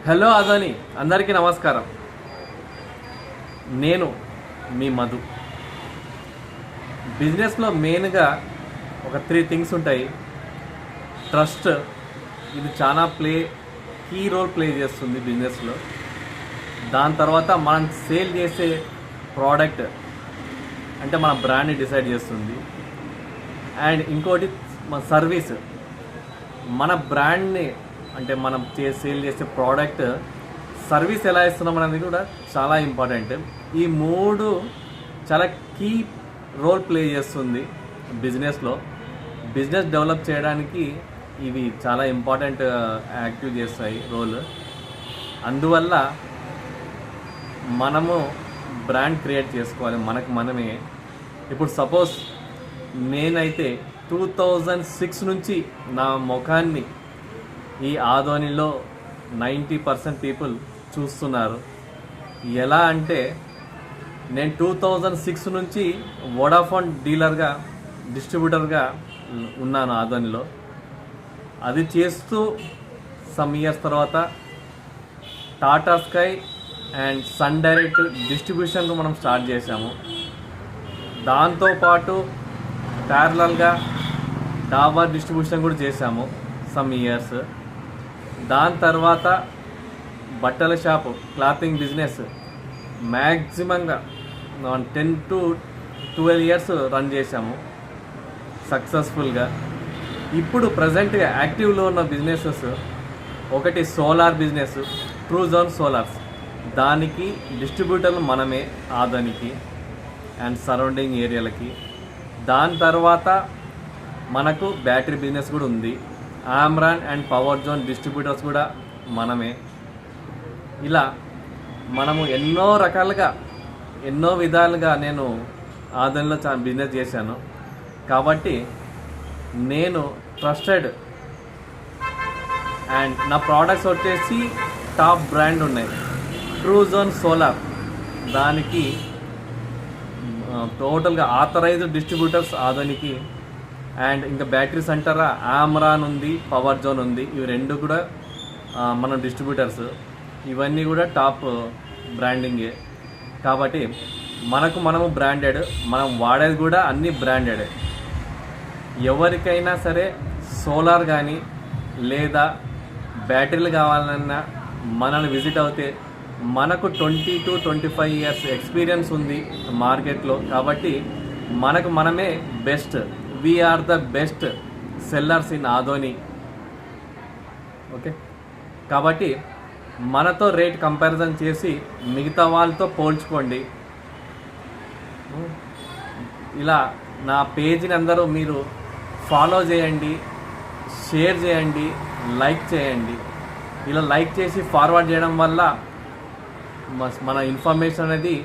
Hello Adoni అందరికీ నమస్కారం. నేను మీ మధు. బిజినెస్లో మెయిన్గా ఒక 3 థింగ్స్ ఉంటాయి. ట్రస్ట్, ఇది చాలా కీ రోల్ ప్లే చేస్తుంది బిజినెస్లో. దాని తర్వాత మనం సేల్ చేసే ప్రోడక్ట్ అంటే మన బ్రాండ్ని డిసైడ్ చేస్తుంది. అండ్ ఇంకోటి మన సర్వీస్, మన బ్రాండ్ని అంటే మనం సేల్ చేసే ప్రోడక్ట్ సర్వీస్ ఎలా ఇస్తున్నాం అనేది కూడా చాలా ఇంపార్టెంట్. ఈ 3 చాలా కీ రోల్ ప్లే చేస్తుంది బిజినెస్లో. బిజినెస్ డెవలప్ చేయడానికి ఇవి చాలా ఇంపార్టెంట్ యాక్టివ్ చేస్తాయి రోల్. అందువల్ల మనము బ్రాండ్ క్రియేట్ చేసుకోవాలి మనకు మనమే. ఇప్పుడు సపోజ్ నేనైతే 2006 నుంచి నా ముఖాన్ని ఈ ఆదోనిలో 90% పీపుల్ చూస్తున్నారు. ఎలా అంటే నేను 2006 నుంచి వోడాఫోన్ డీలర్గా, డిస్ట్రిబ్యూటర్గా ఉన్నాను ఆదోనిలో. అది చేస్తూ సమ్ ఇయర్స్ తర్వాత Tata Sky and Sun Direct distribution మనం స్టార్ట్ చేశాము. దాంతోపాటు ప్యారలల్గా డాబర్ డిస్ట్రిబ్యూషన్ కూడా చేశాము సమ్ ఇయర్స్. దాని తర్వాత బట్టల షాపు, క్లాతింగ్ బిజినెస్ మ్యాక్సిమంగా 10 to 12 ఇయర్స్ రన్ చేశాము సక్సెస్ఫుల్గా. ఇప్పుడు ప్రజెంట్గా యాక్టివ్లో ఉన్న బిజినెసెస్ ఒకటి solar business, true zone solars. దానికి డిస్ట్రిబ్యూటర్లు మనమే ఆదానికి అండ్ సరౌండింగ్ ఏరియాలకి. దాని తర్వాత మనకు బ్యాటరీ బిజినెస్ కూడా ఉంది. ఆమ్రాన్ అండ్ పవర్ జోన్ డిస్ట్రిబ్యూటర్స్ కూడా మనమే. ఇలా మనము ఎన్నో రకాలుగా, ఎన్నో విధాలుగా నేను ఆదరణలో బిజినెస్ చేశాను. కాబట్టి నేను ట్రస్టెడ్ అండ్ నా ప్రోడక్ట్స్ వచ్చేసి టాప్ బ్రాండ్ ఉన్నాయి. ట్రూ జోన్ సోలార్ దానికి టోటల్గా ఆథరైజ్డ్ డిస్ట్రిబ్యూటర్స్ ఆదోనికి. అండ్ ఇంకా బ్యాటరీస్ అంటారా, ఆమ్రాన్ ఉంది, పవర్ జోన్ ఉంది. ఇవి 2 కూడా మన డిస్ట్రిబ్యూటర్స్. ఇవన్నీ కూడా టాప్ బ్రాండింగే. కాబట్టి మనము బ్రాండెడ్, మనం వాడేది కూడా అన్నీ బ్రాండెడ్. ఎవరికైనా సరే సోలార్ కానీ లేదా బ్యాటరీలు కావాలన్నా మనల్ని విజిట్ అవుతే మనకు 20 to 25 ఇయర్స్ ఎక్స్పీరియన్స్ ఉంది మార్కెట్లో. కాబట్టి మనమే best. We are the best sellers in Adoni. Okay, కాబట్టి మనతో రేట్ కంపారిజన్ చేసి మిగతా వాళ్ళతో పోల్చుకోండి. ఇలా నా పేజీని అందరూ మీరు ఫాలో చేయండి, షేర్ చేయండి, లైక్ చేయండి. ఇలా లైక్ చేసి ఫార్వర్డ్ చేయడం వల్ల మన ఇన్ఫర్మేషన్ అనేది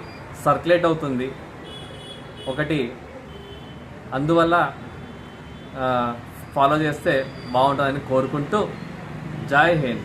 సర్క్యులేట్ అవుతుంది ఒకటి. అందువల్ల ఫాలో చేస్తే బాగుంటుందని కోరుకుంటూ జై హింద్.